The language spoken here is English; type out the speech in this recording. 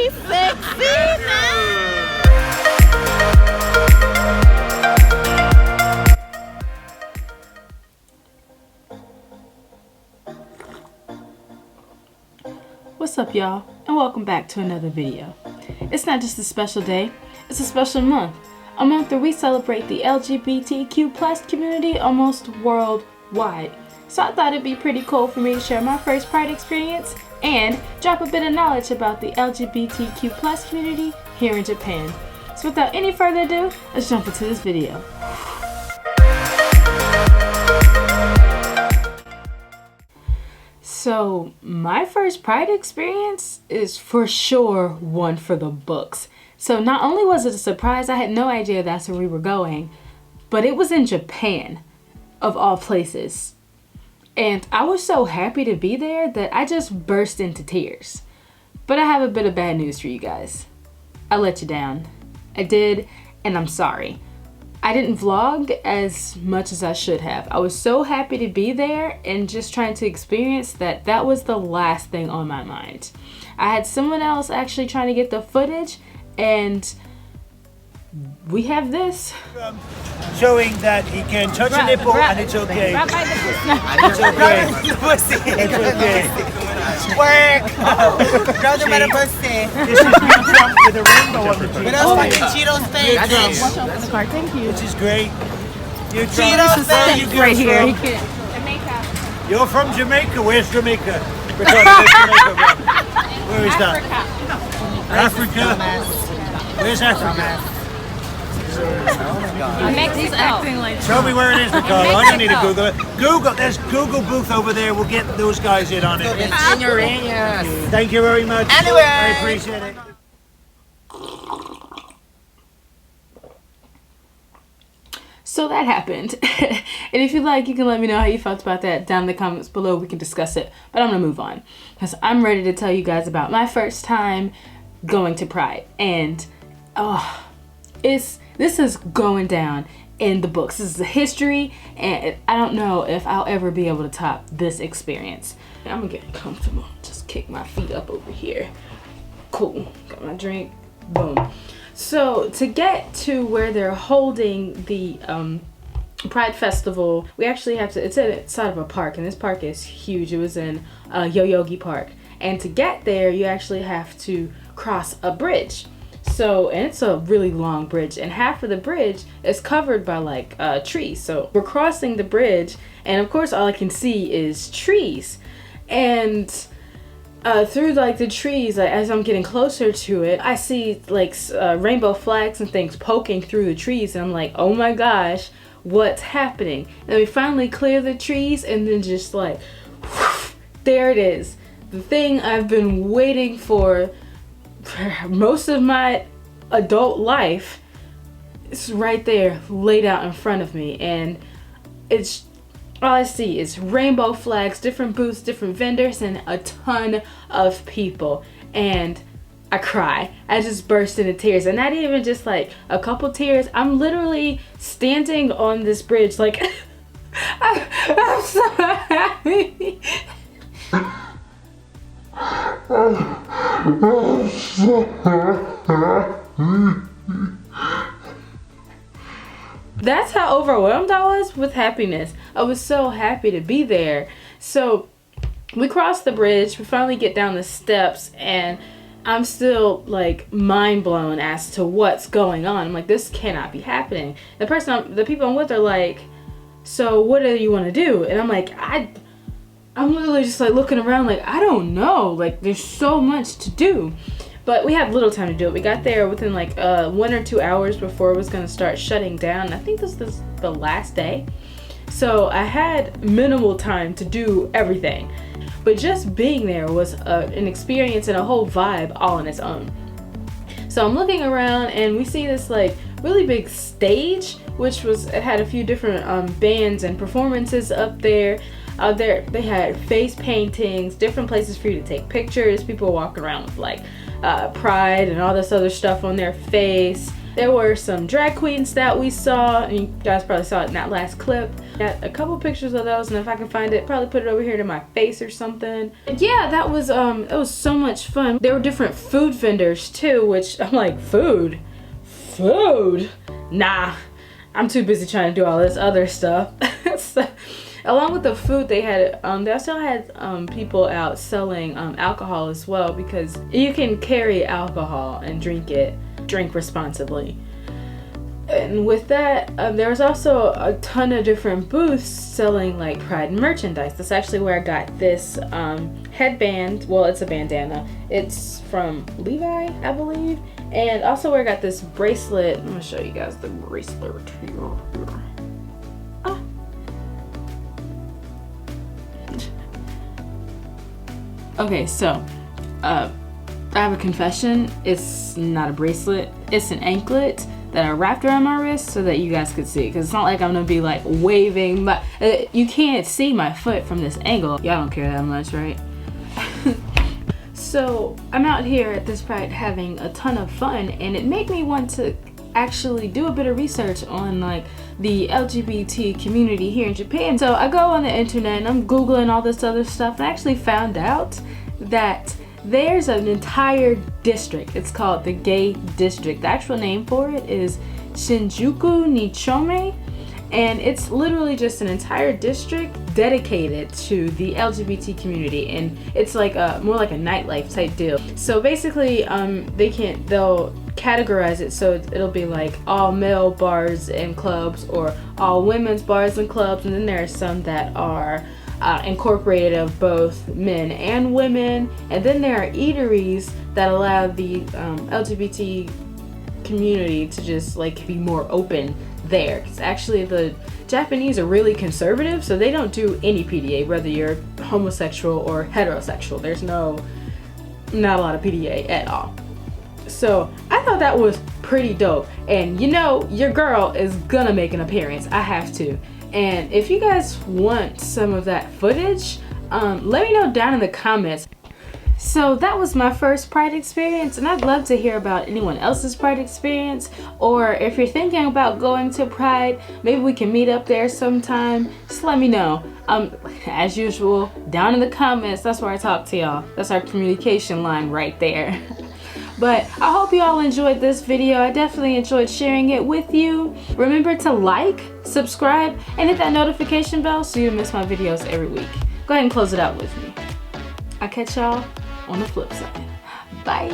be sexy now. What's up, y'all, and welcome back to another video. It's not just a special day, it's a special month. A month where we celebrate the LGBTQ+ community almost worldwide. So I thought it'd be pretty cool for me to share my first Pride experience and drop a bit of knowledge about the LGBTQ+ community here in Japan. So without any further ado, let's jump into this video. So my first Pride experience is for sure one for the books. So not only was it a surprise, I had no idea that's where we were going, but it was in Japan, of all places. And I was so happy to be there that I just burst into tears. But I have a bit of bad news for you guys. I let you down. I did, and I'm sorry. I didn't vlog as much as I should have. I was so happy to be there and just trying to experience that was the last thing on my mind. I had someone else actually trying to get the footage, and we have this. Showing that he can touch a nipple and it's okay. It's okay. It's okay. Work! Grab the better pussy. This is being drunk with a rainbow on the cheek. With us fucking Cheetos face. Watch out for the car. Thank you. Which is great. You're Cheetos face. Right here. He from? can't. Jamaica. You're from Jamaica. Where's Jamaica? Where is that? Africa. Where's Africa? He's acting like. Tell me where it is, Nicole. I don't need to Google it. Google. There's Google booth over there. We'll get those guys in on it. It's in your areas. Thank you very much. Anyway. I appreciate it. So that happened. And if you'd like, you can let me know how you felt about that down in the comments below. We can discuss it. But I'm going to move on, because I'm ready to tell you guys about my first time going to Pride. And this is going down in the books. This is the history, and I don't know if I'll ever be able to top this experience. I'm gonna get comfortable. Just kick my feet up over here. Cool. Got my drink. Boom. So to get to where they're holding the Pride Festival, we actually have to, it's inside of a park, and this park is huge. It was in Yoyogi Park. And to get there, you actually have to cross a bridge. So, and it's a really long bridge, and half of the bridge is covered by like trees. So we're crossing the bridge, and of course all I can see is trees. And through like the trees, like, as I'm getting closer to it, I see like rainbow flags and things poking through the trees, and I'm like, oh my gosh, what's happening? And we finally clear the trees, and then just like, whoosh, there it is. The thing I've been waiting for most of my adult life. Is right there laid out in front of me, and it's all I see is rainbow flags, different booths, different vendors, and a ton of people. And I cry. I just burst into tears, and not even just like a couple tears. I'm literally standing on this bridge like I'm so happy. That's how overwhelmed I was with happiness. I was so happy to be there. So we cross the bridge, we finally get down the steps, and I'm still like mind blown as to what's going on. I'm like, this cannot be happening. The people I'm with are like, so what do you want to do? And I'm like, I'm literally just like looking around like, I don't know, like there's so much to do. But we had little time to do it. We got there within like 1 or 2 hours before it was going to start shutting down. I think this was the last day. So I had minimal time to do everything. But just being there was an experience and a whole vibe all on its own. So I'm looking around, and we see this like really big stage, which it had a few different bands and performances up there. They had face paintings, different places for you to take pictures, people walking around with like pride and all this other stuff on their face. There were some drag queens that we saw, and you guys probably saw it in that last clip. Got a couple pictures of those, and if I can find it, probably put it over here to my face or something. And yeah, that was it was so much fun. There were different food vendors too, which I'm like, food? Nah, I'm too busy trying to do all this other stuff. So, along with the food, they also had people out selling alcohol as well, because you can carry alcohol and drink responsibly. And with that, there was also a ton of different booths selling like Pride merchandise. That's actually where I got this headband. Well, it's a bandana. It's from Levi, I believe. And also where I got this bracelet. I'm gonna show you guys the bracelet here. Okay, so I have a confession. It's not a bracelet. It's an anklet that I wrapped around my wrist so that you guys could see. Because it's not like I'm gonna be like waving, but you can't see my foot from this angle. Y'all don't care that much, right? So I'm out here at this Pride having a ton of fun, and it made me want to actually do a bit of research on like the LGBT community here in Japan. So I go on the internet and I'm Googling all this other stuff, and I actually found out that there's an entire district. It's called the Gay District. The actual name for it is Shinjuku Nichome, and it's literally just an entire district dedicated to the LGBT community, and it's like more like a nightlife type deal. So basically they'll categorize it so it'll be like all male bars and clubs, or all women's bars and clubs, and then there are some that are incorporated of both men and women, and then there are eateries that allow the LGBT community to just like be more open there. Because actually the Japanese are really conservative, so they don't do any PDA, whether you're homosexual or heterosexual. There's not a lot of PDA at all. So I thought that was pretty dope, and you know your girl is gonna make an appearance. I have to. And if you guys want some of that footage, let me know down in the comments. So that was my first Pride experience, and I'd love to hear about anyone else's Pride experience, or if you're thinking about going to Pride, maybe we can meet up there sometime. Just let me know. As usual, down in the comments, that's where I talk to y'all. That's our communication line right there. But I hope you all enjoyed this video. I definitely enjoyed sharing it with you. Remember to like, subscribe, and hit that notification bell so you don't miss my videos every week. Go ahead and close it out with me. I'll catch y'all on the flip side. Bye.